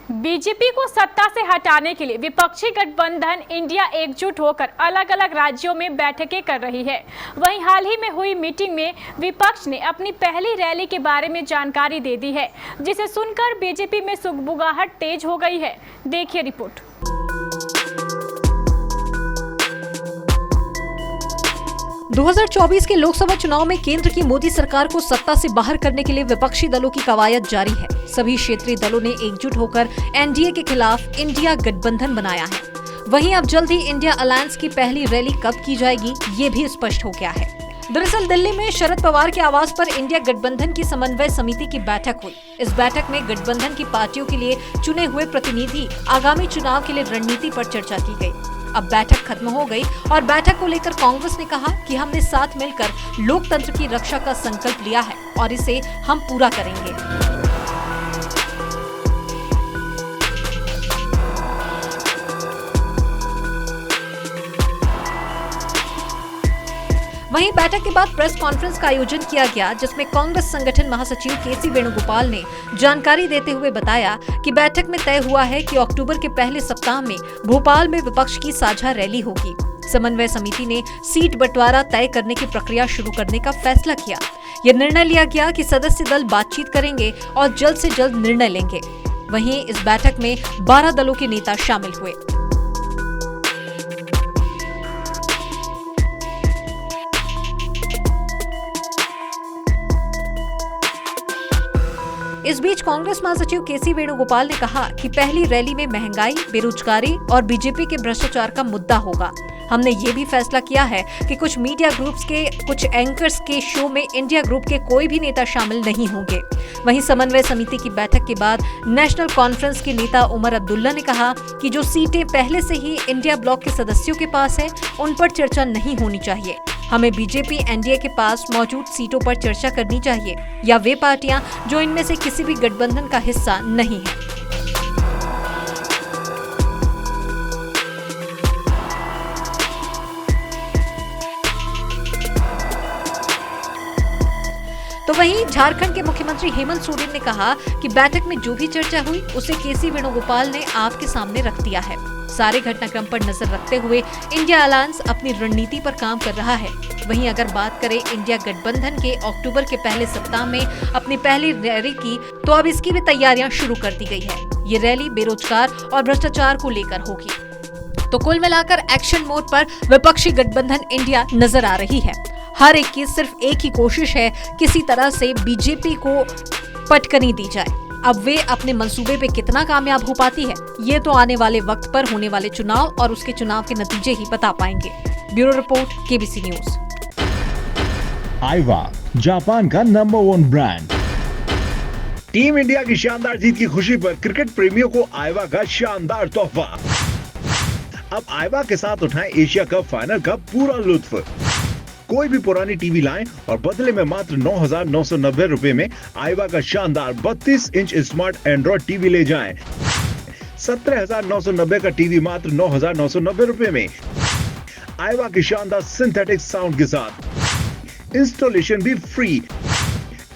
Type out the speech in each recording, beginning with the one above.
BJP को सत्ता से हटाने के लिए विपक्षी गठबंधन इंडिया एकजुट होकर अलग अलग राज्यों में बैठकें कर रही है। वहीं हाल ही में हुई मीटिंग में विपक्ष ने अपनी पहली रैली के बारे में जानकारी दे दी है, जिसे सुनकर बीजेपी में सुगबुगाहट तेज हो गई है। देखिए रिपोर्ट। दो 2024 के लोकसभा चुनाव में केंद्र की मोदी सरकार को सत्ता से बाहर करने के लिए विपक्षी दलों की कवायद जारी है। सभी क्षेत्रीय दलों ने एकजुट होकर एनडीए के खिलाफ इंडिया गठबंधन बनाया है। वहीं अब जल्द ही इंडिया अलायंस की पहली रैली कब की जाएगी, ये भी स्पष्ट हो गया है। दरअसल दिल्ली में शरद पवार के आवास पर इंडिया गठबंधन की समन्वय समिति की बैठक हुई। इस बैठक में गठबंधन की पार्टियों के लिए चुने हुए प्रतिनिधि आगामी चुनाव के लिए रणनीति पर चर्चा की गई। अब बैठक खत्म हो गई और बैठक को लेकर कांग्रेस ने कहा कि हमने साथ मिलकर लोकतंत्र की रक्षा का संकल्प लिया है और इसे हम पूरा करेंगे। वहीं बैठक के बाद प्रेस कॉन्फ्रेंस का आयोजन किया गया, जिसमें कांग्रेस संगठन महासचिव केसी वेणुगोपाल ने जानकारी देते हुए बताया कि बैठक में तय हुआ है कि अक्टूबर के पहले सप्ताह में भोपाल में विपक्ष की साझा रैली होगी। समन्वय समिति ने सीट बंटवारा तय करने की प्रक्रिया शुरू करने का फैसला किया। यह निर्णय लिया गया कि सदस्य दल बातचीत करेंगे और जल्द से जल्द निर्णय लेंगे। वहीं इस बैठक में 12 दलों के नेता शामिल हुए। इस बीच कांग्रेस महासचिव केसी वेणुगोपाल ने कहा कि पहली रैली में महंगाई, बेरोजगारी और बीजेपी के भ्रष्टाचार का मुद्दा होगा। हमने ये भी फैसला किया है कि कुछ मीडिया ग्रुप्स के कुछ एंकर्स के शो में इंडिया ग्रुप के कोई भी नेता शामिल नहीं होंगे। वहीं समन्वय समिति की बैठक के बाद नेशनल कॉन्फ्रेंस के नेता उमर अब्दुल्ला ने कहा कि जो सीटें पहले से ही इंडिया ब्लॉक के सदस्यों के पास है, उन पर चर्चा नहीं होनी चाहिए। हमें बीजेपी एनडीए के पास मौजूद सीटों पर चर्चा करनी चाहिए या वे पार्टियां जो इनमें से किसी भी गठबंधन का हिस्सा नहीं है। तो वहीं झारखंड के मुख्यमंत्री हेमंत सोरेन ने कहा कि बैठक में जो भी चर्चा हुई उसे केसी वेणुगोपाल ने आपके सामने रख दिया है। सारे घटनाक्रम पर नजर रखते हुए इंडिया अलायंस अपनी रणनीति पर काम कर रहा है। वहीं अगर बात करें इंडिया गठबंधन के अक्टूबर के पहले सप्ताह में अपनी पहली रैली की, तो अब इसकी भी तैयारियां शुरू कर दी गई है। ये रैली बेरोजगार और भ्रष्टाचार को लेकर होगी। तो कुल मिलाकर एक्शन मोड पर विपक्षी गठबंधन इंडिया नजर आ रही है। हर एक की सिर्फ एक ही कोशिश है, किसी तरह से बीजेपी को पटकनी दी जाए। अब वे अपने मंसूबे पे कितना कामयाब हो पाती है, ये तो आने वाले वक्त पर होने वाले चुनाव और उसके चुनाव के नतीजे ही बता पाएंगे। Bureau report, KBC news. Aiwa, Japan का नंबर 1 ब्रांड। टीम इंडिया की शानदार जीत की खुशी पर क्रिकेट प्रेमियों को आईवा का शानदार तोहफा। अब आईवा के साथ उठाएं एशिया कप फाइनल का पूरा लुत्फ। कोई भी पुरानी टीवी लाएं और बदले में मात्र 9,990 रुपए में आईवा का शानदार 32 इंच स्मार्ट एंड्रॉइड टीवी ले जाएं। 17,990 का टीवी मात्र 9,990 रुपए में। आईवा की शानदार सिंथेटिक साउंड के साथ इंस्टॉलेशन भी फ्री।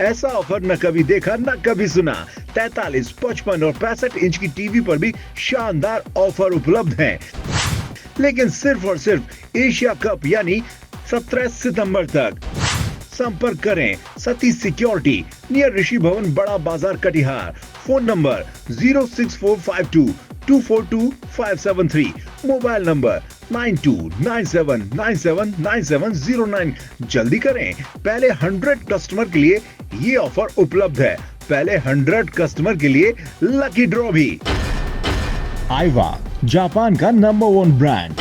ऐसा ऑफर न कभी देखा न कभी सुना। 43, 55 और 65 इंच की टीवी पर भी शानदार ऑफर उपलब्ध हैं, लेकिन सिर्फ और सिर्फ एशिया कप यानी 17 सितंबर तक। संपर्क करें सतीश सिक्योरिटी, नियर ऋषि भवन, बड़ा बाजार, Katihar. Phone number 06452242573। Mobile number 9297979709। जल्दी करें, पहले 100 कस्टमर के लिए ये ऑफर उपलब्ध है। पहले 100 कस्टमर के लिए लकी ड्रॉ भी। आईवा, जापान का नंबर 1 ब्रांड।